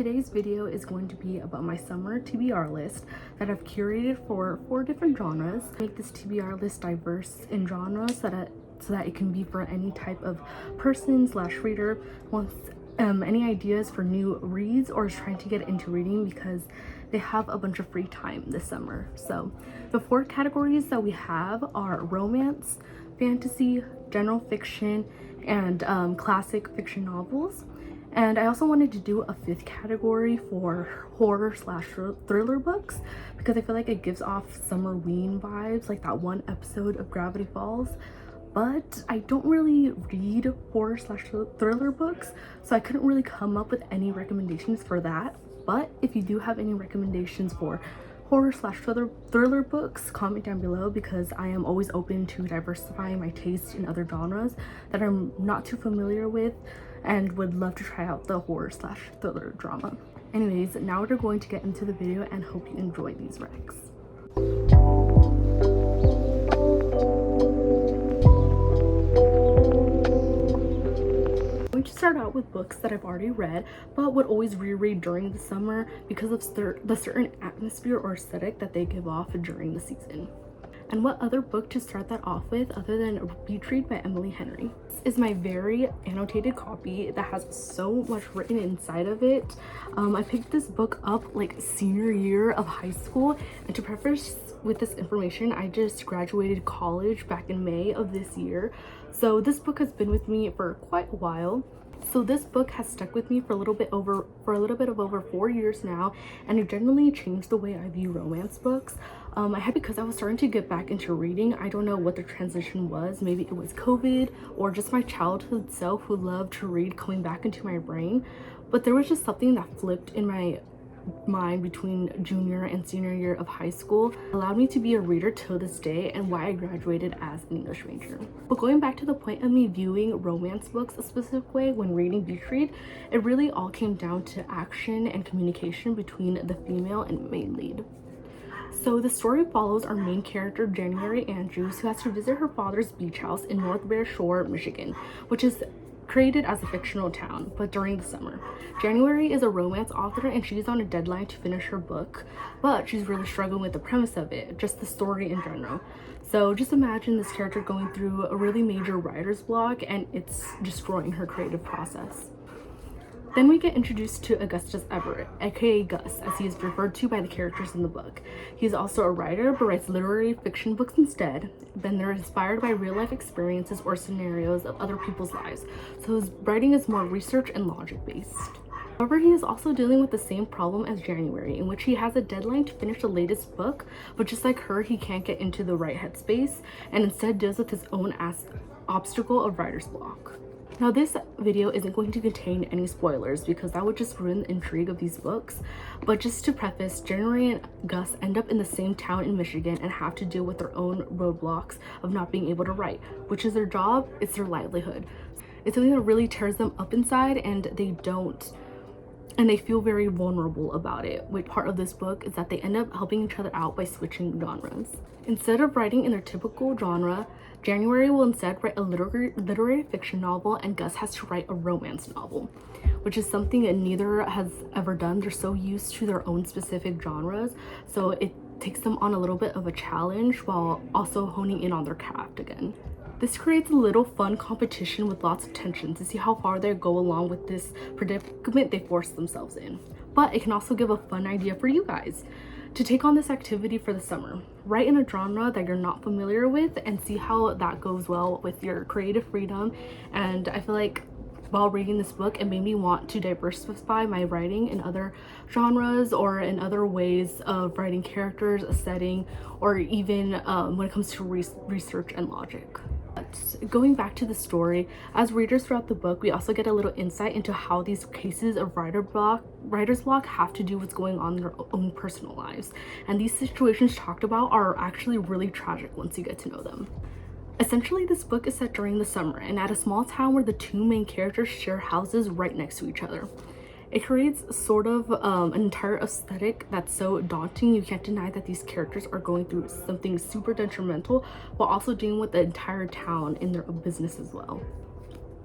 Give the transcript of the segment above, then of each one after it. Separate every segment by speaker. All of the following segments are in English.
Speaker 1: today's video is going to be about my summer TBR list that I've curated for 4 different genres. Make this TBR list diverse in genres so that it can be for any type of person slash reader wants any ideas for new reads or is trying to get into reading because they have a bunch of free time this summer. So the 4 categories that we have are romance, fantasy, general fiction, and classic fiction novels. And I also wanted to do a 5th category for horror slash thriller books because I feel like it gives off summerween vibes, like that one episode of Gravity Falls. But I don't really read horror slash thriller books, so I couldn't really come up with any recommendations for that. But if you do have any recommendations for horror slash thriller books, comment down below because I am always open to diversifying my taste in other genres that I'm not too familiar with and would love to try out the horror slash thriller drama. Anyways, now we're going to get into the video and hope you enjoy these recs. To start out with books that I've already read but would always reread during the summer because of the certain atmosphere or aesthetic that they give off during the season. And what other book to start that off with other than Beach Read by Emily Henry. This is my very annotated copy that has so much written inside of it. I picked this book up like senior year of high school, and to preface with this information, I just graduated college back in May of this year. So this book has been with me for quite a while. So this book has stuck with me for a little bit of over 4 years now, and it generally changed the way I view romance books. I had because I was starting to get back into reading. I don't know what the transition was. Maybe it was COVID or just my childhood self who loved to read coming back into my brain. But there was just something that flipped in my mind between junior and senior year of high school allowed me to be a reader till this day and why I graduated as an English major. But going back to the point of me viewing romance books a specific way when reading Beach Read, it really all came down to action and communication between the female and main lead. So the story follows our main character, January Andrews, who has to visit her father's beach house in North Bear Shore, Michigan, which is created as a fictional town, but during the summer. January is a romance author and she's on a deadline to finish her book, but she's really struggling with the premise of it, just the story in general. So just imagine this character going through a really major writer's block and it's destroying her creative process. Then we get introduced to Augustus Everett, aka Gus, as he is referred to by the characters in the book. He's also a writer, but writes literary fiction books instead. Then they're inspired by real-life experiences or scenarios of other people's lives, so his writing is more research and logic-based. However, he is also dealing with the same problem as January, in which he has a deadline to finish the latest book, but just like her, he can't get into the right headspace, and instead deals with his own obstacle of writer's block. Now this video isn't going to contain any spoilers because that would just ruin the intrigue of these books, but just to preface, January and Gus end up in the same town in Michigan and have to deal with their own roadblocks of not being able to write, which is their job, it's their livelihood. It's something that really tears them up inside and they feel very vulnerable about it. Which part of this book is that they end up helping each other out by switching genres. Instead of writing in their typical genre, January will instead write a literary fiction novel and Gus has to write a romance novel, which is something that neither has ever done. They're so used to their own specific genres, so it takes them on a little bit of a challenge while also honing in on their craft again. This creates a little fun competition with lots of tension to see how far they go along with this predicament they force themselves in. But it can also give a fun idea for you guys to take on this activity for the summer. Write in a genre that you're not familiar with and see how that goes well with your creative freedom. And I feel like while reading this book, it made me want to diversify my writing in other genres or in other ways of writing characters, a setting, or even when it comes to research and logic. But going back to the story, as readers throughout the book, we also get a little insight into how these cases of writer's block have to do with what's going on in their own personal lives. And these situations talked about are actually really tragic once you get to know them. Essentially, this book is set during the summer and at a small town where the 2 main characters share houses right next to each other. It creates sort of an entire aesthetic that's so daunting. You can't deny that these characters are going through something super detrimental while also dealing with the entire town in their own business as well.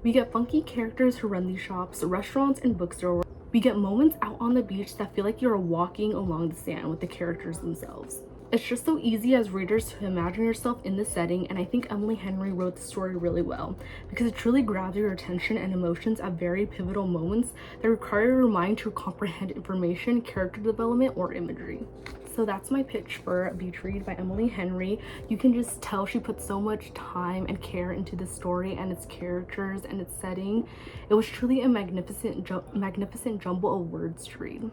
Speaker 1: We get funky characters who run these shops, restaurants, and bookstores We get moments out on the beach that feel like you're walking along the sand with the characters themselves. It's just so easy as readers to imagine yourself in the setting, and I think Emily Henry wrote the story really well because it truly grabs your attention and emotions at very pivotal moments that require your mind to comprehend information, character development, or imagery. So that's my pitch for Beach Read by Emily Henry. You can just tell she put so much time and care into the story and its characters and its setting. It was truly a magnificent jumble of words to read.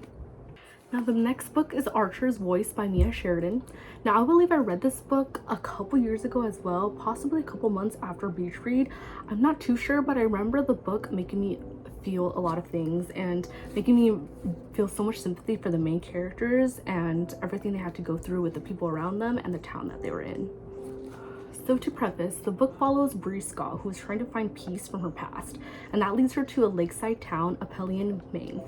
Speaker 1: Now the next book is Archer's Voice by Mia Sheridan. Now I believe I read this book a couple years ago as well, possibly a couple months after Beach Read. I'm not too sure, but I remember the book making me feel a lot of things and making me feel so much sympathy for the main characters and everything they had to go through with the people around them and the town that they were in. So to preface, the book follows Bree Scott, who is trying to find peace from her past, and that leads her to a lakeside town, Appelian, Maine.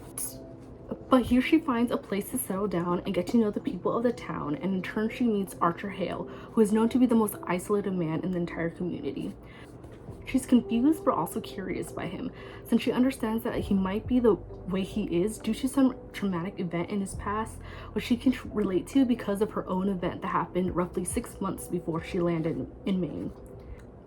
Speaker 1: But here she finds a place to settle down and get to know the people of the town, and in turn she meets Archer Hale, who is known to be the most isolated man in the entire community. She's confused but also curious by him, since she understands that he might be the way he is due to some traumatic event in his past, which she can relate to because of her own event that happened roughly 6 months before she landed in Maine.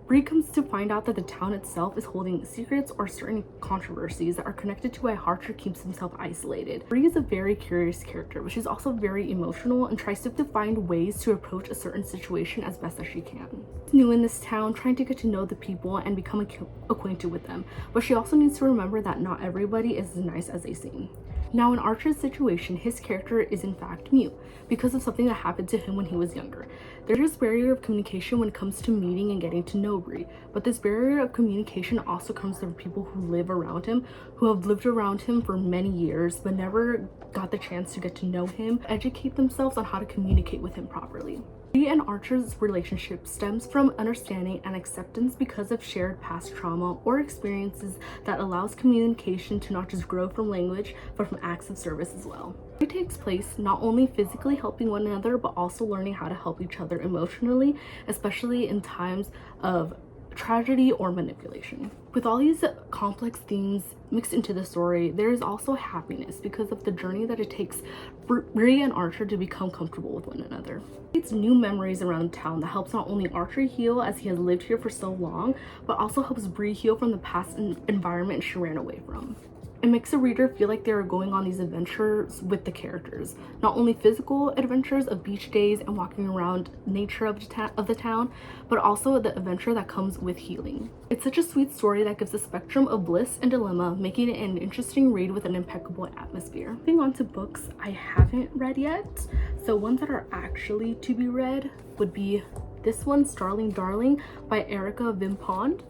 Speaker 1: Bree comes to find out that the town itself is holding secrets or certain controversies that are connected to why Archer keeps himself isolated. Bree is a very curious character, but she's also very emotional and tries to find ways to approach a certain situation as best as she can. She's new in this town, trying to get to know the people and become acquainted with them, but she also needs to remember that not everybody is as nice as they seem. Now in Archer's situation, his character is in fact mute because of something that happened to him when he was younger. There's a barrier of communication when it comes to meeting and getting to know Bree, but this barrier of communication also comes from people who live around him, who have lived around him for many years but never got the chance to get to know him, educate themselves on how to communicate with him properly. Bree and Archer's relationship stems from understanding and acceptance because of shared past trauma or experiences that allows communication to not just grow from language, but from acts of service as well. It takes place not only physically helping one another, but also learning how to help each other emotionally, especially in times of tragedy or manipulation. With all these complex themes mixed into the story, there is also happiness because of the journey that it takes Bree and Archer to become comfortable with one another. It's new memories around town that helps not only Archer heal as he has lived here for so long, but also helps Bree heal from the past environment she ran away from. It makes the reader feel like they are going on these adventures with the characters, not only physical adventures of beach days and walking around nature of the town, but also the adventure that comes with healing. It's such a sweet story that gives a spectrum of bliss and dilemma, making it an interesting read with an impeccable atmosphere. Moving on to books I haven't read yet, so ones that are actually to be read would be this one, Starling Darling by Erica Vimpond.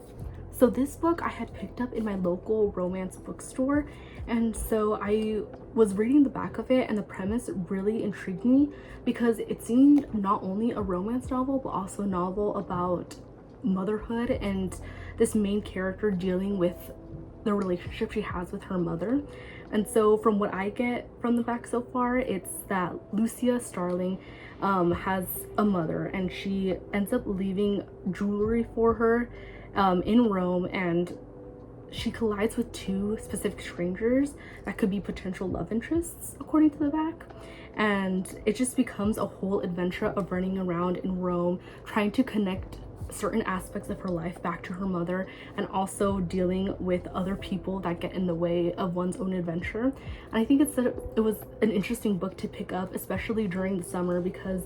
Speaker 1: So this book I had picked up in my local romance bookstore, and so I was reading the back of it, and the premise really intrigued me because it seemed not only a romance novel but also a novel about motherhood and this main character dealing with the relationship she has with her mother. And so from what I get from the back so far, it's that Lucia Starling has a mother, and she ends up leaving jewelry for her in Rome, and she collides with two specific strangers that could be potential love interests according to the back, and it just becomes a whole adventure of running around in Rome trying to connect certain aspects of her life back to her mother, and also dealing with other people that get in the way of one's own adventure. And I think it was an interesting book to pick up, especially during the summer, because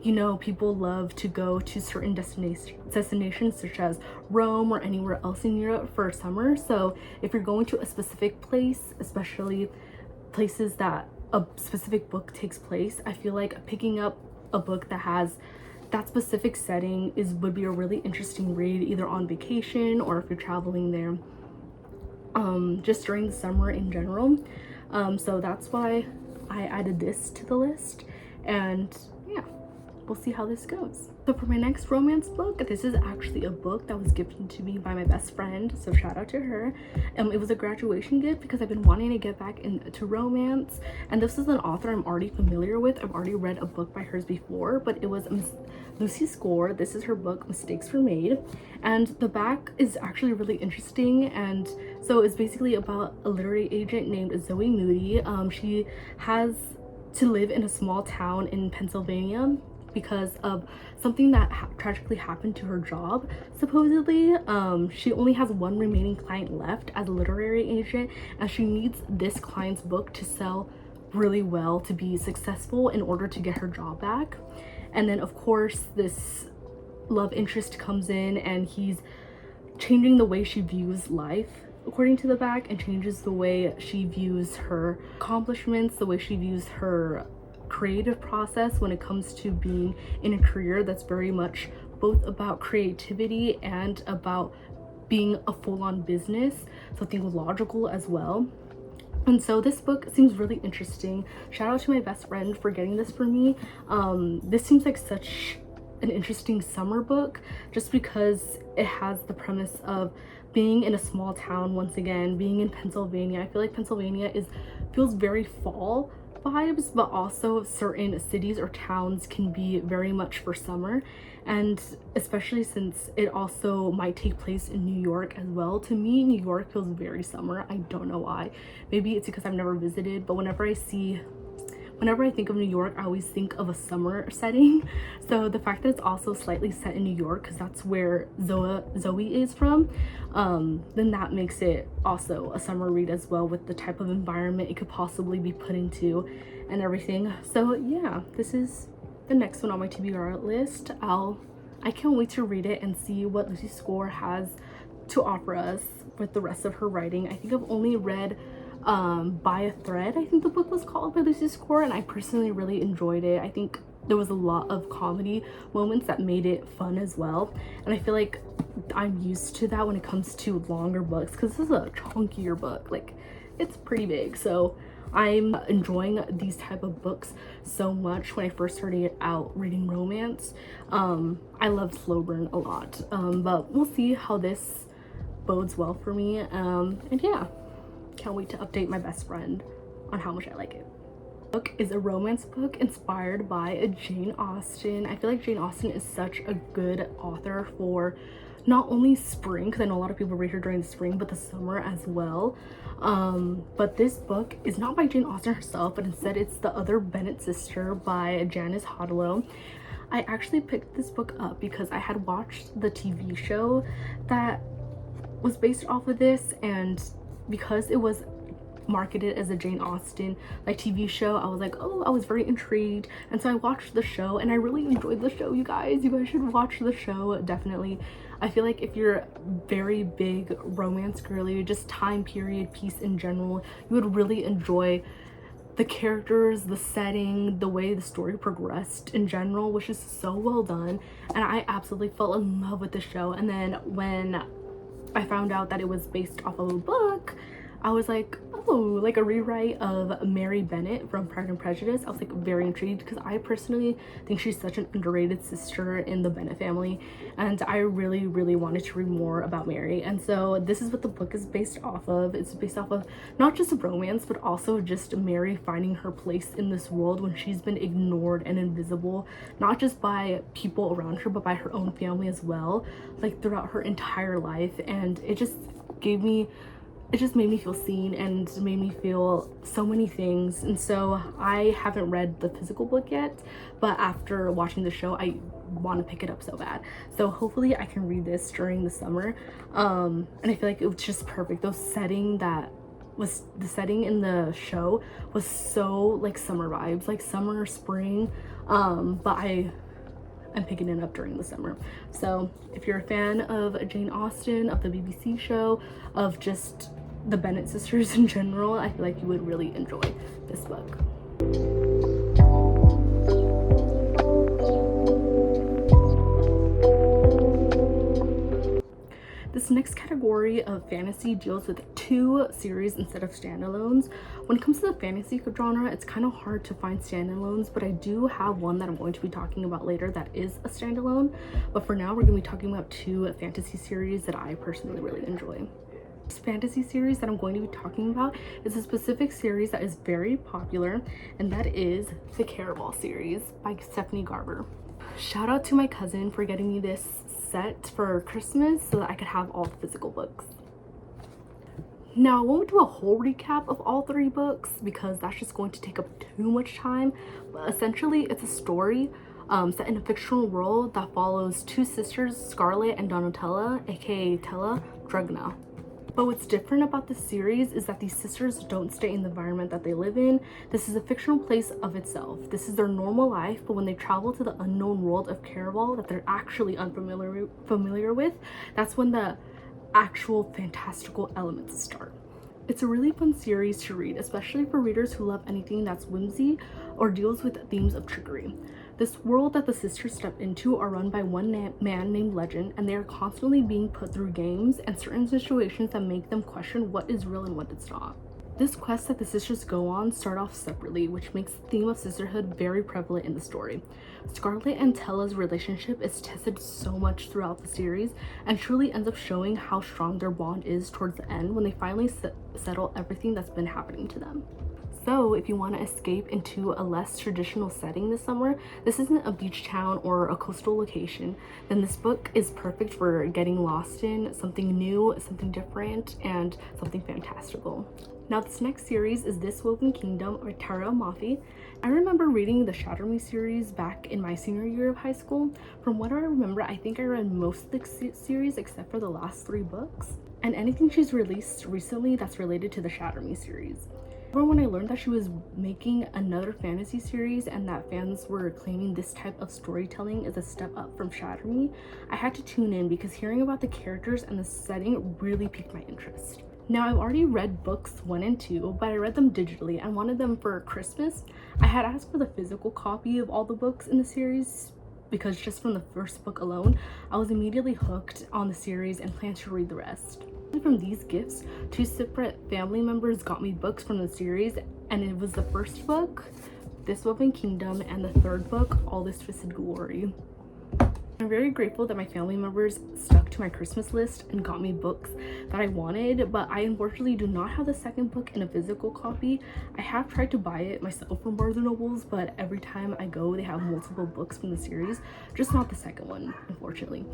Speaker 1: you know, people love to go to certain destinations such as Rome or anywhere else in Europe for summer. So if you're going to a specific place, especially places that a specific book takes place, I feel like picking up a book that has that specific setting would be a really interesting read, either on vacation or if you're traveling there just during the summer in general. So that's why I added this to the list. And yeah, we'll see how this goes. So for my next romance book, this is actually a book that was gifted to me by my best friend, so shout out to her. It was a graduation gift because I've been wanting to get back into romance, and this is an author I'm already familiar with. I've already read a book by hers before, but it was Lucy Score. This is her book Mistakes Were Made, and the back is actually really interesting. And so it's basically about a literary agent named Zoe Moody. She has to live in a small town in Pennsylvania because of something that tragically happened to her job. Supposedly, she only has one remaining client left as a literary agent, and she needs this client's book to sell really well to be successful in order to get her job back. And then of course this love interest comes in, and he's changing the way she views life according to the back, and changes the way she views her accomplishments, the way she views her creative process when it comes to being in a career that's very much both about creativity and about being a full-on business, something logical as well. And so this book seems really interesting. Shout out to my best friend for getting this for me. This seems like such an interesting summer book just because it has the premise of being in a small town, once again being in Pennsylvania. I feel like Pennsylvania feels very fall vibes, but also certain cities or towns can be very much for summer, and especially since it also might take place in New York as well. To me, New York feels very summer. I don't know why. Maybe it's because I've never visited, but whenever I think of New York, I always think of a summer setting. So the fact that it's also slightly set in New York, because that's where Zoe is from, then that makes it also a summer read as well, with the type of environment it could possibly be put into and everything. So yeah, this is the next one on my TBR list. I can't wait to read it and see what Lucy Score has to offer us with the rest of her writing. I think I've only read By a Thread, I think the book was called, by Lucy Score, and I personally really enjoyed it. I think there was a lot of comedy moments that made it fun as well, and I feel like I'm used to that when it comes to longer books, because this is a chunkier book, like it's pretty big. So I'm enjoying these type of books so much. When I first started out reading romance, I loved slow burn a lot, but we'll see how this bodes well for me. And yeah, can't wait to update my best friend on how much I like it. The book is a romance book inspired by Jane Austen. I feel like Jane Austen is such a good author for not only spring, because I know a lot of people read her during the spring, but the summer as well. But this book is not by Jane Austen herself, but instead it's The Other Bennet Sister by Janice Hodlow. I actually picked this book up because I had watched the TV show that was based off of this, and because it was marketed as a Jane Austen like TV show, I was like, oh, I was very intrigued, and so I watched the show and I really enjoyed the show. You guys should watch the show, definitely. I feel like if you're very big romance girly, just time period piece in general, you would really enjoy the characters, the setting, the way the story progressed in general, which is so well done. And I absolutely fell in love with the show. And then when I found out that it was based off of a book, I was like, oh, like a rewrite of Mary Bennet from Pride and Prejudice. I was like very intrigued because I personally think she's such an underrated sister in the Bennet family, and I really wanted to read more about Mary. And so this is what the book is based off of. It's based off of not just a romance, but also just Mary finding her place in this world when she's been ignored and invisible, not just by people around her, but by her own family as well, like throughout her entire life. And it just made me feel seen and made me feel so many things. And so I haven't read the physical book yet, but after watching the show, I want to pick it up so bad. So hopefully I can read this during the summer. And I feel like it was just perfect. The setting in the show was so like summer vibes, like summer, spring. But I'm picking it up during the summer. So if you're a fan of Jane Austen, of the BBC show, of just the Bennet sisters in general, I feel like you would really enjoy this book. This next category of fantasy deals with two series instead of standalones. When it comes to the fantasy genre, it's kind of hard to find standalones, but I do have one that I'm going to be talking about later that is a standalone. But for now, we're going to be talking about two fantasy series that I personally really enjoy. This fantasy series that I'm going to be talking about is a specific series that is very popular, and that is the Caraval series by Stephanie Garber. Shout out to my cousin for getting me this set for Christmas so that I could have all the physical books. Now, I won't do a whole recap of all three books because that's just going to take up too much time, but essentially it's a story set in a fictional world that follows two sisters, Scarlett and Donatella, aka Tella Drugna. But what's different about this series is that these sisters don't stay in the environment that they live in. This is a fictional place of itself. This is their normal life, but when they travel to the unknown world of Caraval that they're actually unfamiliar with, that's when the actual fantastical elements start. It's a really fun series to read, especially for readers who love anything that's whimsy or deals with themes of trickery. This world that the sisters step into are run by one man named Legend, and they are constantly being put through games and certain situations that make them question what is real and what is not. This quest that the sisters go on start off separately, which makes the theme of sisterhood very prevalent in the story. Scarlett and Tella's relationship is tested so much throughout the series and truly ends up showing how strong their bond is towards the end when they finally settle everything that's been happening to them. So if you want to escape into a less traditional setting this summer, this isn't a beach town or a coastal location, then this book is perfect for getting lost in something new, something different, and something fantastical. Now this next series is This Woven Kingdom by Tara Mafi. I remember reading the Shatter Me series back in my senior year of high school. From what I remember, I think I read most of the series except for the last three books, and anything she's released recently that's related to the Shatter Me series. However, when I learned that she was making another fantasy series and that fans were claiming this type of storytelling is a step up from Shatter Me, I had to tune in because hearing about the characters and the setting really piqued my interest. Now, I've already read books 1 and 2, but I read them digitally and wanted them for Christmas. I had asked for the physical copy of all the books in the series because just from the first book alone, I was immediately hooked on the series and planned to read the rest. From these gifts, two separate family members got me books from the series, and it was the first book, This Woven Kingdom, and the third book, All This Twisted Glory. I'm very grateful that my family members stuck to my Christmas list and got me books that I wanted, but I unfortunately do not have the second book in a physical copy. I have tried to buy it myself from Barnes & Nobles, but every time I go, they have multiple books from the series, just not the second one, unfortunately.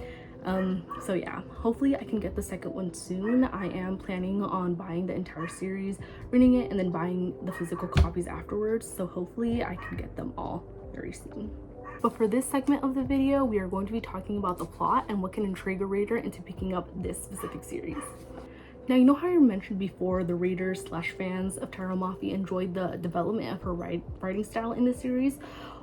Speaker 1: So yeah, hopefully I can get the second one soon. I am planning on buying the entire series, reading it, and then buying the physical copies afterwards, so hopefully I can get them all very soon. But for this segment of the video, we are going to be talking about the plot and what can intrigue a reader into picking up this specific series. Now, you know how I mentioned before the readers / fans of Tara Mafi enjoyed the development of her writing style in this series?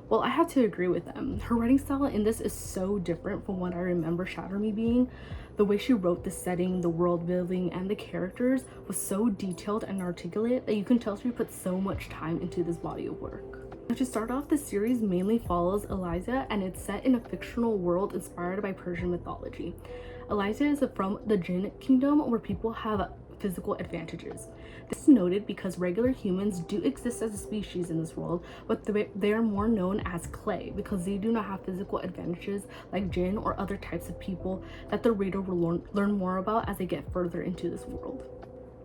Speaker 1: Well, I have to agree with them. Her writing style in this is so different from what I remember Shatter Me being. The way she wrote the setting, the world building, and the characters was so detailed and articulate that you can tell she put so much time into this body of work. To start off, the series mainly follows Eliza, and it's set in a fictional world inspired by Persian mythology. Eliza is from the Jinn kingdom where people have physical advantages. This is noted because regular humans do exist as a species in this world, but they are more known as clay because they do not have physical advantages like Jinn or other types of people that the reader will learn more about as they get further into this world.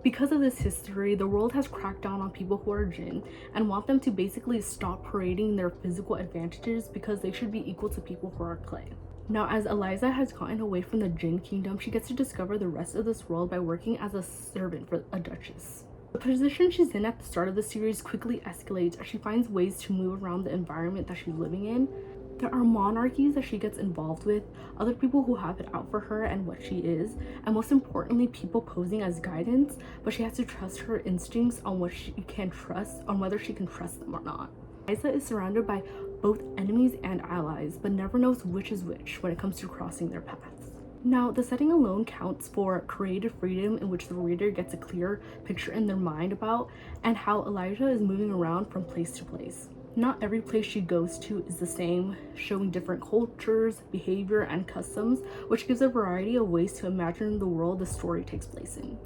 Speaker 1: Because of this history, the world has cracked down on people who are Jinn and want them to basically stop parading their physical advantages because they should be equal to people who are clay. Now, as Eliza has gotten away from the Jinn kingdom, she gets to discover the rest of this world by working as a servant for a duchess. The position she's in at the start of the series quickly escalates as she finds ways to move around the environment that she's living in. There are monarchies that she gets involved with, other people who have it out for her and what she is, and most importantly, people posing as guidance, but she has to trust her instincts on what she can trust, on whether she can trust them or not. Eliza is surrounded by both enemies and allies, but never knows which is which when it comes to crossing their paths. Now, the setting alone counts for creative freedom in which the reader gets a clear picture in their mind about and how Eliza is moving around from place to place. Not every place she goes to is the same, showing different cultures, behavior, and customs, which gives a variety of ways to imagine the world the story takes place in.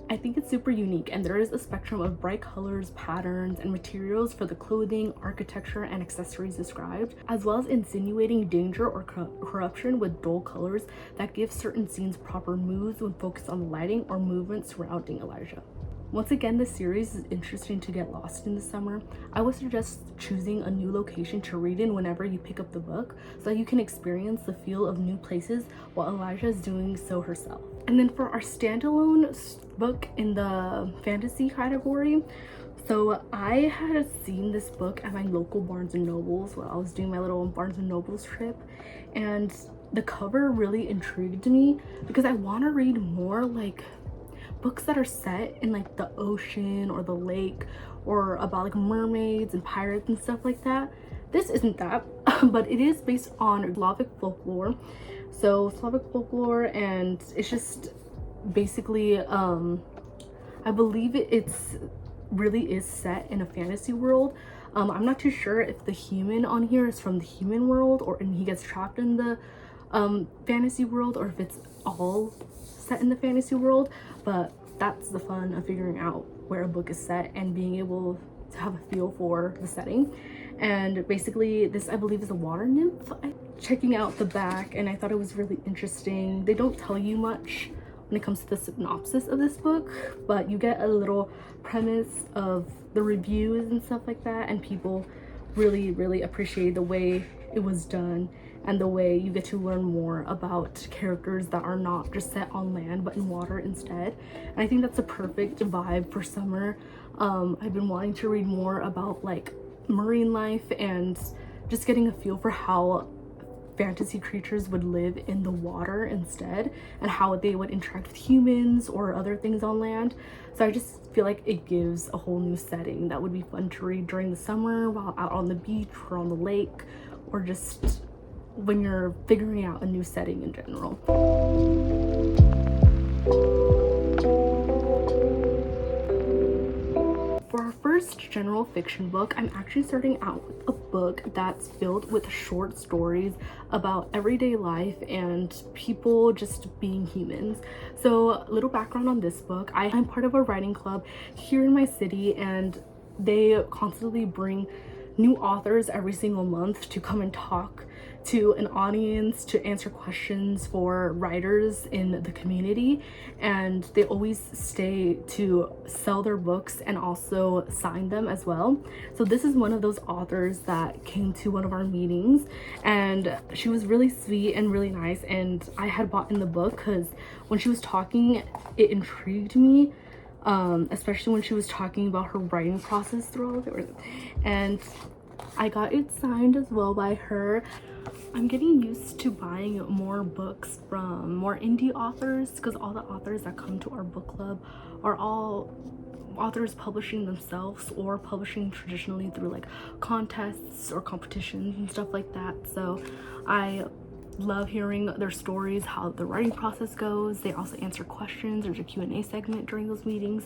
Speaker 1: I think it's super unique, and there is a spectrum of bright colors, patterns, and materials for the clothing, architecture, and accessories described, as well as insinuating danger or corruption with dull colors that give certain scenes proper moods when focused on the lighting or movement surrounding Elijah. Once again, the series is interesting to get lost in the summer. I would suggest choosing a new location to read in whenever you pick up the book so that you can experience the feel of new places while Elijah is doing so herself. And then for our standalone book in the fantasy category, so I had seen this book at my local Barnes and Nobles while I was doing my little Barnes and Nobles trip, and the cover really intrigued me because I want to read more like books that are set in like the ocean or the lake, or about like mermaids and pirates and stuff like that. This isn't that, but it is based on Slavic folklore. So Slavic folklore, and it's just basically I believe it's really is set in a fantasy world. I'm not too sure if the human on here is from the human world, or and he gets trapped in the fantasy world, or if it's all set in the fantasy world, but that's the fun of figuring out where a book is set and being able to have a feel for the setting. And basically this, I believe, is a water nymph. Checking out the back, and I thought it was really interesting. They don't tell you much when it comes to the synopsis of this book, but you get a little premise of the reviews and stuff like that, and people really appreciate the way it was done and the way you get to learn more about characters that are not just set on land but in water instead. And I think that's a perfect vibe for summer. I've been wanting to read more about like marine life and just getting a feel for how fantasy creatures would live in the water instead, and how they would interact with humans or other things on land. So I just feel like it gives a whole new setting that would be fun to read during the summer while out on the beach or on the lake, or just when you're figuring out a new setting in general. For our first general fiction book, I'm actually starting out with a book that's filled with short stories about everyday life and people just being humans. So a little background on this book, I'm part of a writing club here in my city, and they constantly bring new authors every single month to come and talk to an audience, to answer questions for writers in the community, and they always stay to sell their books and also sign them as well. So this is one of those authors that came to one of our meetings, and she was really sweet and really nice, and I had bought in the book because when she was talking it intrigued me, especially when she was talking about her writing process through all of it, and I got it signed as well by her. I'm getting used to buying more books from more indie authors, because all the authors that come to our book club are all authors publishing themselves or publishing traditionally through like contests or competitions and stuff like that. So I love hearing their stories, how the writing process goes. They also answer questions. There's a Q&A segment during those meetings.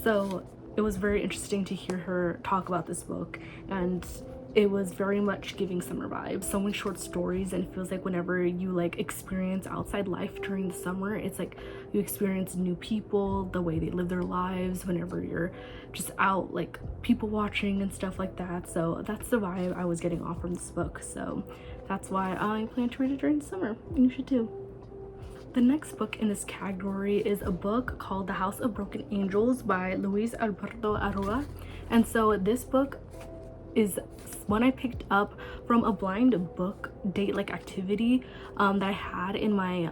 Speaker 1: So it was very interesting to hear her talk about this book, and it was very much giving summer vibes. So many short stories, and it feels like whenever you like experience outside life during the summer, it's like you experience new people, the way they live their lives whenever you're just out like people watching and stuff like that. So that's the vibe I was getting off from this book, so that's why I plan to read it during the summer, and you should too. The next book in this category is a book called The House of Broken Angels by Luis Alberto Arrua. And so this book is one I picked up from a blind book date like activity that I had in my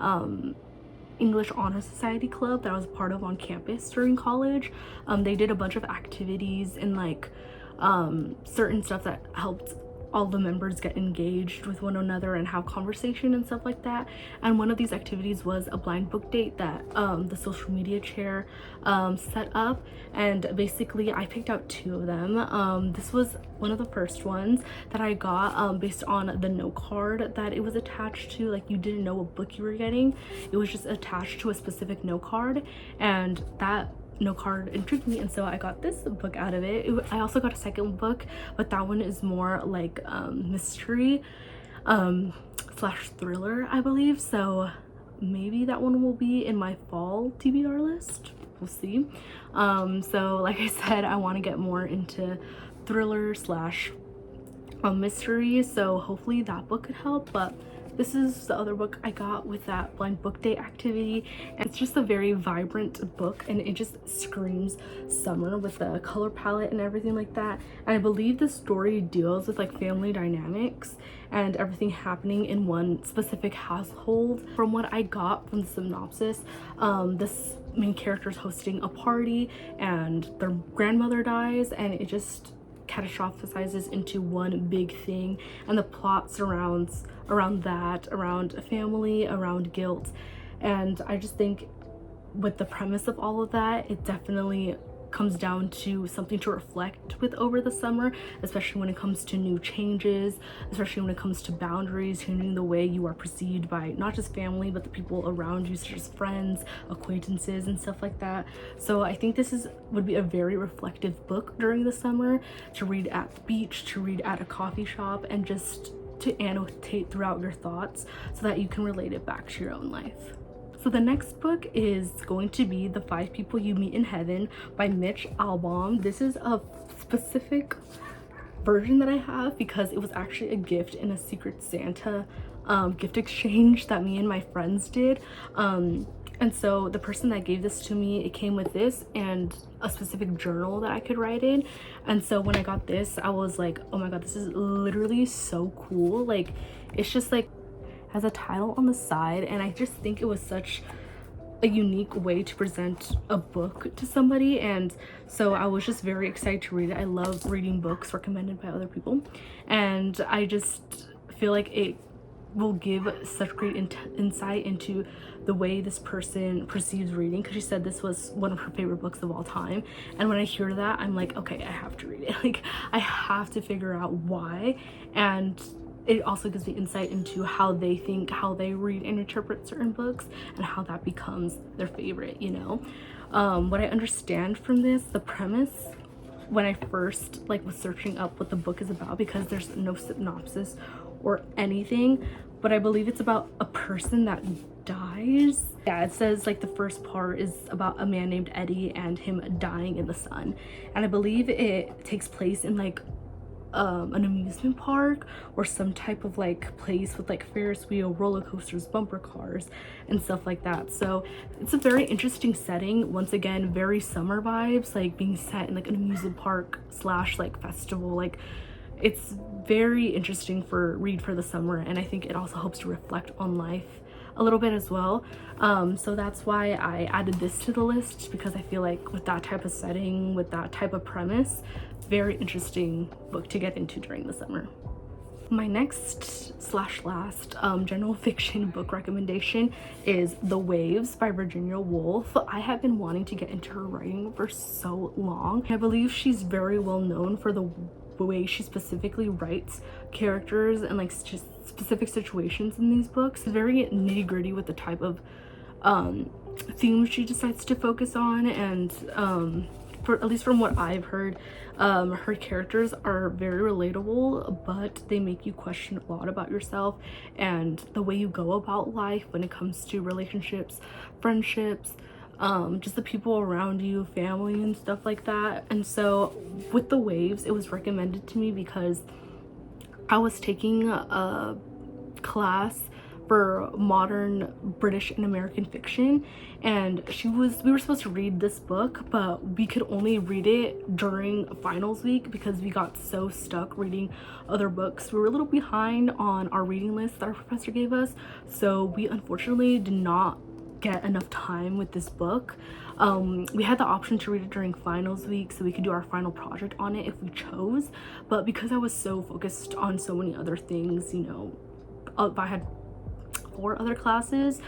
Speaker 1: English Honor Society club that I was a part of on campus during college. They did a bunch of activities and like certain stuff that helped all the members get engaged with one another and have conversation and stuff like that. And one of these activities was a blind book date that the social media chair set up, and basically I picked out two of them. This was one of the first ones that I got based on the note card that it was attached to. Like, you didn't know what book you were getting, it was just attached to a specific note card, and that note card intrigued me, and so I got this book out of it. I also got a second book, but that one is more like mystery slash thriller, I believe, so maybe that one will be in my fall TBR list. we'll see. So like I said, I want to get more into thriller slash mystery, so hopefully that book could help. But this is the other book I got with that blind book day activity, and it's just a very vibrant book, and it just screams summer with the color palette and everything like that. And I believe the story deals with like family dynamics and everything happening in one specific household. From what I got from the synopsis, this main character is hosting a party and their grandmother dies, and it just catastrophizes into one big thing, and the plot surrounds around that, around family, around guilt. And I just think with the premise of all of that, it definitely comes down to something to reflect with over the summer, especially when it comes to new changes, especially when it comes to boundaries, changing the way you are perceived by not just family but the people around you, such as friends, acquaintances, and stuff like that. So I think this would be a very reflective book during the summer to read at the beach, to read at a coffee shop, and just to annotate throughout your thoughts so that you can relate it back to your own life. So the next book is going to be The 5 People You Meet in Heaven by Mitch Albom. This is a specific version that I have because it was actually a gift in a Secret Santa gift exchange that me and my friends did. And so the person that gave this to me, it came with this and a specific journal that I could write in. And so when I got this, I was like, oh my god, this is literally so cool. Like, it's just like has a title on the side, and I just think it was such a unique way to present a book to somebody, and so I was just very excited to read it. I love reading books recommended by other people, and I just feel like it will give such great insight into the way this person perceives reading, because she said this was one of her favorite books of all time. And when I hear that, I'm like, okay, I have to read it. Like, I have to figure out why. And it also gives me insight into how they think, how they read and interpret certain books, and how that becomes their favorite, you know. What I understand from this, the premise, when I first was searching up what the book is about, because there's no synopsis or anything, but I believe it's about a person that dies. Yeah, it says like the first part is about a man named Eddie and him dying in the sun, and I believe it takes place in like an amusement park or some type of like place with like Ferris wheel, roller coasters, bumper cars, and stuff like that. So it's a very interesting setting. Once again, very summer vibes, like being set in like an amusement park slash like festival. Like, it's very interesting for read for the summer, and I think it also helps to reflect on life a little bit as well. So that's why I added this to the list, because I feel like with that type of setting, with that type of premise, very interesting book to get into during the summer. My next slash last general fiction book recommendation is The Waves by Virginia Woolf. I have been wanting to get into her writing for so long. I believe she's very well known for the way she specifically writes characters and like just specific situations in these books. It's very nitty-gritty with the type of themes she decides to focus on, and at least from what I've heard, her characters are very relatable, but they make you question a lot about yourself and the way you go about life when it comes to relationships, friendships, just the people around you, family, and stuff like that. And so with The Waves, it was recommended to me because I was taking a class for modern British and American fiction, and we were supposed to read this book, but we could only read it during finals week because we got so stuck reading other books. We were a little behind on our reading list that our professor gave us, so we unfortunately did not get enough time with this book. We had the option to read it during finals week so we could do our final project on it if we chose, but because I was so focused on so many other things, you know, I had 4 other classes.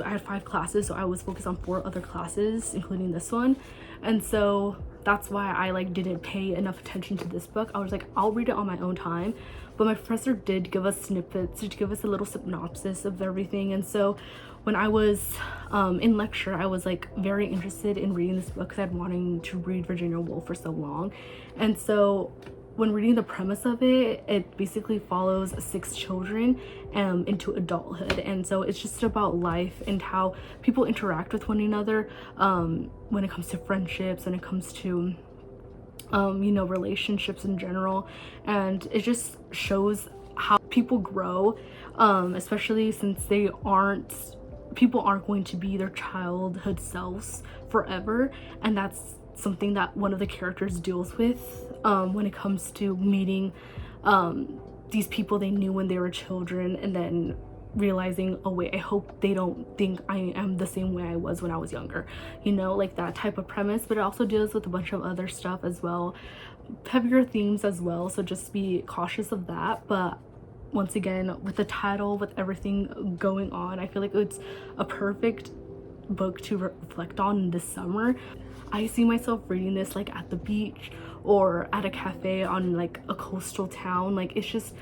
Speaker 1: I had 5 classes, so I was focused on 4 other classes, including this one. And so that's why I didn't pay enough attention to this book. I was like, I'll read it on my own time. But my professor did give us snippets to give us a little synopsis of everything. And so when I was in lecture, I was very interested in reading this book because I'd wanting to read Virginia Woolf for so long. And so when reading the premise of it, it basically follows 6 children into adulthood, and so it's just about life and how people interact with one another, when it comes to friendships, when it comes to you know, relationships in general. And it just shows how people grow, especially since people aren't going to be their childhood selves forever, and that's something that one of the characters deals with, when it comes to meeting these people they knew when they were children, and then realizing, oh wait, I hope they don't think I am the same way I was when I was younger, you know, like that type of premise. But it also deals with a bunch of other stuff as well, heavier themes as well, so just be cautious of that. But once again, with the title, with everything going on, I feel like it's a perfect book to reflect on this summer. I see myself reading this like at the beach or at a cafe on like a coastal town. Like, it's just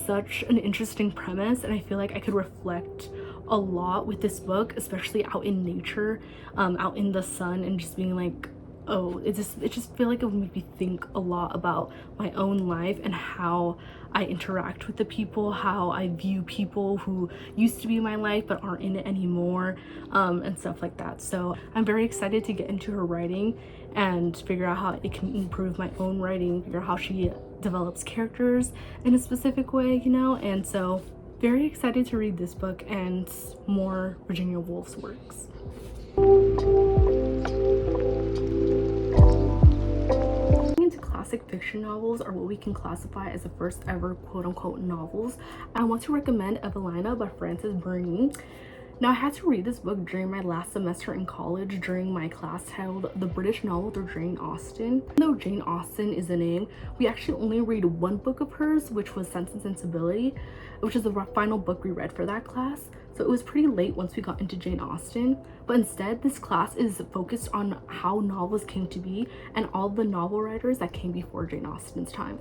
Speaker 1: such an interesting premise, and I feel like I could reflect a lot with this book, especially out in nature, out in the sun, and just being like, oh, it just feel like it would make me think a lot about my own life and how I interact with the people, how I view people who used to be in my life but aren't in it anymore, and stuff like that. So I'm very excited to get into her writing and figure out how it can improve my own writing, figure out how she develops characters in a specific way, you know. And so very excited to read this book and more Virginia Woolf's works. Into classic fiction novels, or what we can classify as the first ever quote-unquote novels, I want to recommend Evelina by Frances Burney. Now, I had to read this book during my last semester in college during my class titled The British Novel through Jane Austen. Even though Jane Austen is the name, we actually only read one book of hers, which was Sense and Sensibility, which is the final book we read for that class. So it was pretty late once we got into Jane Austen, but instead this class is focused on how novels came to be and all the novel writers that came before Jane Austen's time.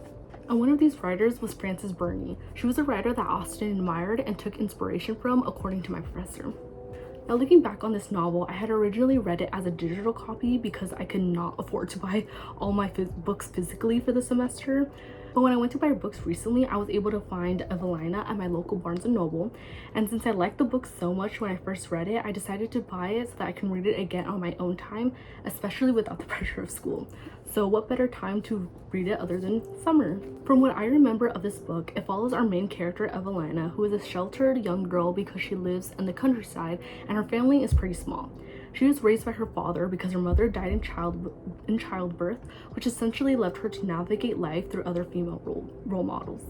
Speaker 1: And one of these writers was Frances Burney. She was a writer that Austen admired and took inspiration from, according to my professor. Now, looking back on this novel, I had originally read it as a digital copy because I could not afford to buy all my books physically for the semester. But when I went to buy books recently, I was able to find Evelina at my local Barnes & Noble. And since I liked the book so much when I first read it, I decided to buy it so that I can read it again on my own time, especially without the pressure of school. So what better time to read it other than summer? From what I remember of this book, it follows our main character, Evelina, who is a sheltered young girl because she lives in the countryside and her family is pretty small. She was raised by her father because her mother died in childbirth, which essentially left her to navigate life through other female role models.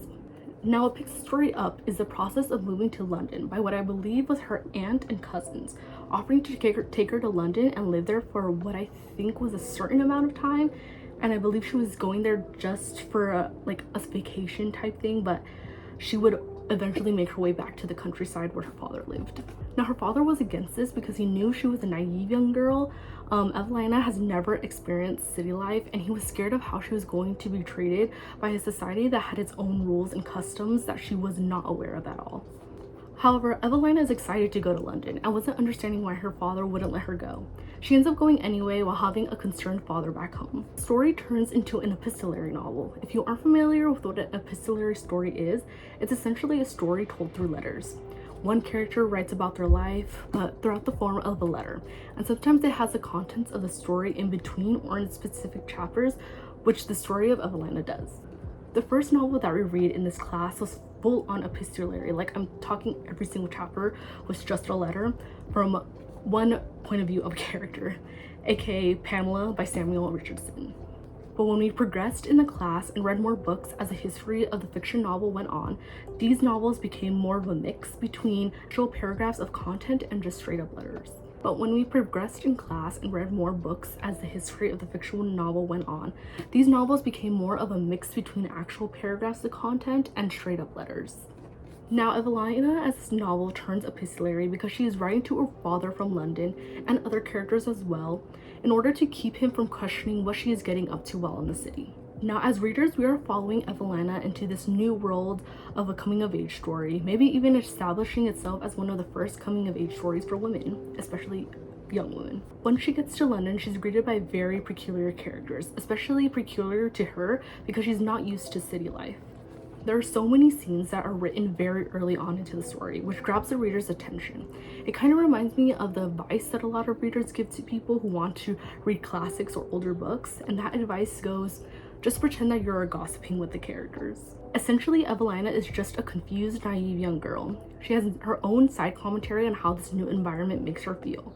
Speaker 1: Now, what picks the story up is the process of moving to London by what I believe was her aunt and cousins, offering to take her to London and live there for what I think was a certain amount of time. And I believe she was going there just for a vacation type thing, but she would eventually make her way back to the countryside where her father lived. Now, her father was against this because he knew she was a naive young girl. Evelina has never experienced city life, and he was scared of how she was going to be treated by a society that had its own rules and customs that she was not aware of at all. However, Evelina is excited to go to London and wasn't understanding why her father wouldn't let her go. She ends up going anyway while having a concerned father back home. The story turns into an epistolary novel. If you aren't familiar with what an epistolary story is, it's essentially a story told through letters. One character writes about their life, but throughout the form of a letter, and sometimes it has the contents of the story in between or in specific chapters, which the story of Evelina does. The first novel that we read in this class was full on epistolary, like I'm talking every single chapter was just a letter from one point of view of a character, aka Pamela by Samuel Richardson. But when we progressed in the class and read more books as the history of the fiction novel went on, these novels became more of a mix between actual paragraphs of content and just straight up letters. But when we progressed in class and read more books as the history of the fictional novel went on, these novels became more of a mix between actual paragraphs of content and straight up letters. Now, Evelina as this novel turns epistolary because she is writing to her father from London and other characters as well in order to keep him from questioning what she is getting up to while in the city. Now, as readers, we are following Evelina into this new world of a coming-of-age story, maybe even establishing itself as one of the first coming-of-age stories for women, especially young woman. Once she gets to London, she's greeted by very peculiar characters, especially peculiar to her because she's not used to city life. There are so many scenes that are written very early on into the story, which grabs the reader's attention. It kind of reminds me of the advice that a lot of readers give to people who want to read classics or older books, and that advice goes, just pretend that you're gossiping with the characters. Essentially, Evelina is just a confused, naive young girl. She has her own side commentary on how this new environment makes her feel.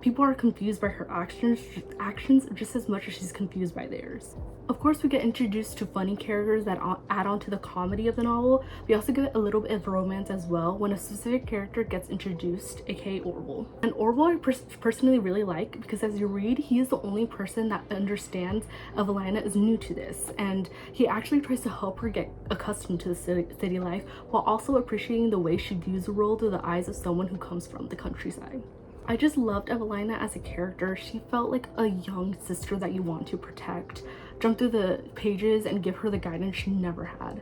Speaker 1: People are confused by her actions just as much as she's confused by theirs. Of course, we get introduced to funny characters that add on to the comedy of the novel. We also get a little bit of romance as well when a specific character gets introduced, aka Orville. And Orville I personally really like because as you read, he is the only person that understands Evelina is new to this, and he actually tries to help her get accustomed to the city life while also appreciating the way she views the world through the eyes of someone who comes from the countryside. I just loved Evelina as a character. She felt like a young sister that you want to protect, jump through the pages and give her the guidance she never had.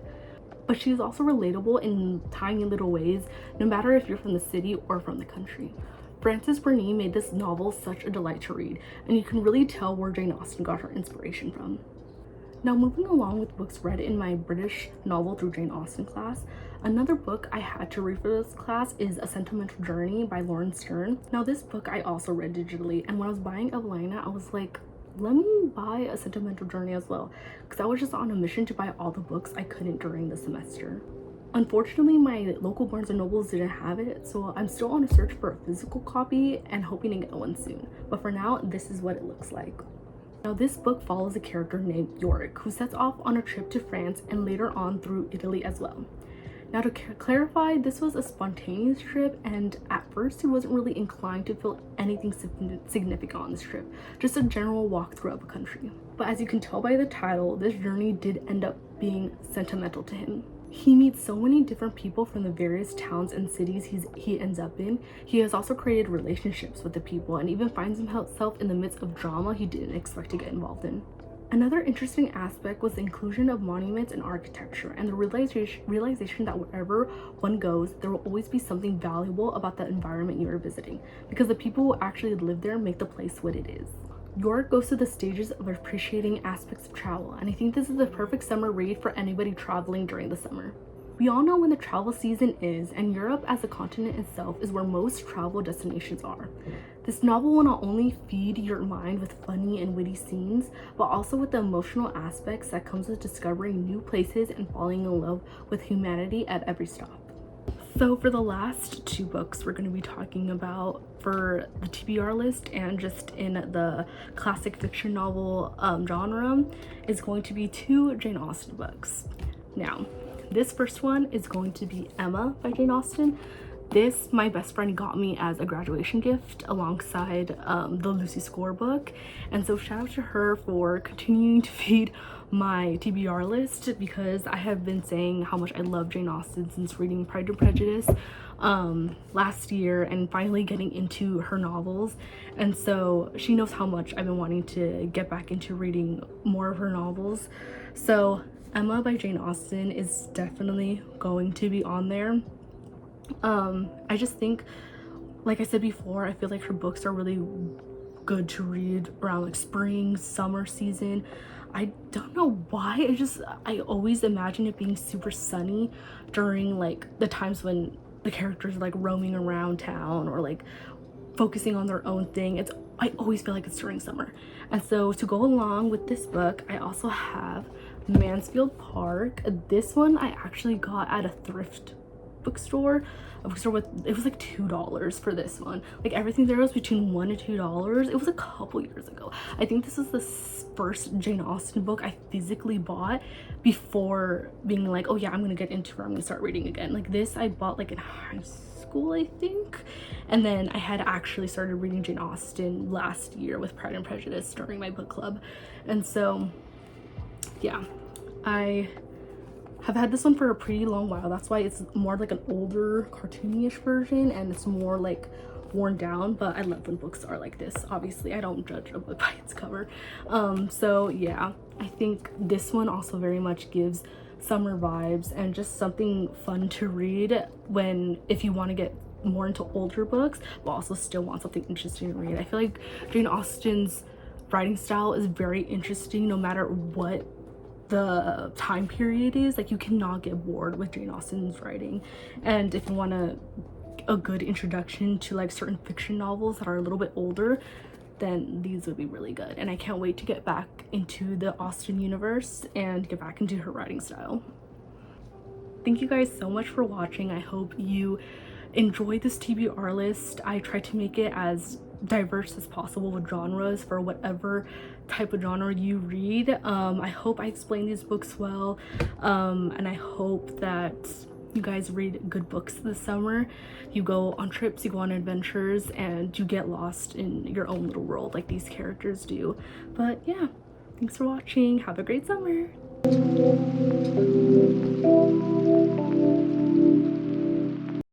Speaker 1: But she's also relatable in tiny little ways, no matter if you're from the city or from the country. Frances Burney made this novel such a delight to read, and you can really tell where Jane Austen got her inspiration from. Now, moving along with books read in my British novel through Jane Austen class, another book I had to read for this class is A Sentimental Journey by Lauren Stern. Now, this book I also read digitally, and when I was buying Evelina, I was like, let me buy A Sentimental Journey as well, because I was just on a mission to buy all the books I couldn't during the semester. Unfortunately, my local Barnes & Nobles didn't have it, so I'm still on a search for a physical copy and hoping to get one soon. But for now, this is what it looks like. Now, this book follows a character named Yorick who sets off on a trip to France and later on through Italy as well. Now, to clarify, this was a spontaneous trip, and at first he wasn't really inclined to feel anything significant on this trip, just a general walkthrough of a country. But as you can tell by the title, this journey did end up being sentimental to him. He meets so many different people from the various towns and cities he ends up in. He has also created relationships with the people and even finds himself in the midst of drama he didn't expect to get involved in. Another interesting aspect was the inclusion of monuments and architecture, and the realization that wherever one goes, there will always be something valuable about the environment you are visiting, because the people who actually live there make the place what it is. Yorick goes through the stages of appreciating aspects of travel, and I think this is the perfect summer read for anybody traveling during the summer. We all know when the travel season is, and Europe as a continent itself is where most travel destinations are. This novel will not only feed your mind with funny and witty scenes, but also with the emotional aspects that comes with discovering new places and falling in love with humanity at every stop. So for the last two books we're going to be talking about for the TBR list and just in the classic fiction novel genre is going to be two Jane Austen books. Now, this first one is going to be Emma by Jane Austen. This my best friend got me as a graduation gift alongside the Lucy Score book, and so shout out to her for continuing to feed my TBR list, because I have been saying how much I love Jane Austen since reading Pride and Prejudice last year and finally getting into her novels, and so she knows how much I've been wanting to get back into reading more of her novels. So Emma by Jane Austen is definitely going to be on there. I just think, like I said before, I feel like her books are really good to read around like spring, summer season. I don't know why, I always imagine it being super sunny during like the times when the characters are like roaming around town or like focusing on their own thing. I always feel like it's during summer. And so to go along with this book, I also have Mansfield Park. This one I actually got at a thrift bookstore, with, it was like $2 for this one. Like everything there was between $1 and $2. It was a couple years ago. I think this is the first Jane Austen book I physically bought before being like, oh yeah, I'm gonna get into her, I'm gonna start reading again. Like this I bought like in high school, I think, and then I had actually started reading Jane Austen last year with Pride and Prejudice during my book club. And so yeah, I have had this one for a pretty long while. That's why it's more like an older cartoonish version and it's more like worn down, but I love when books are like this. Obviously I don't judge a book by its cover. So yeah, I think this one also very much gives summer vibes and just something fun to read if you want to get more into older books but also still want something interesting to read. I feel like Jane Austen's writing style is very interesting no matter what the time period is. Like, you cannot get bored with Jane Austen's writing. And if you want a good introduction to like certain fiction novels that are a little bit older, then these would be really good. And I can't wait to get back into the Austen universe and get back into her writing style. Thank you guys so much for watching. I hope you enjoyed this TBR list. I tried to make it as diverse as possible with genres for whatever type of genre you read. I hope I explained these books well, and I hope that you guys read good books this summer. You go on trips, you go on adventures, and you get lost in your own little world like these characters do. But yeah, thanks for watching. Have a great summer.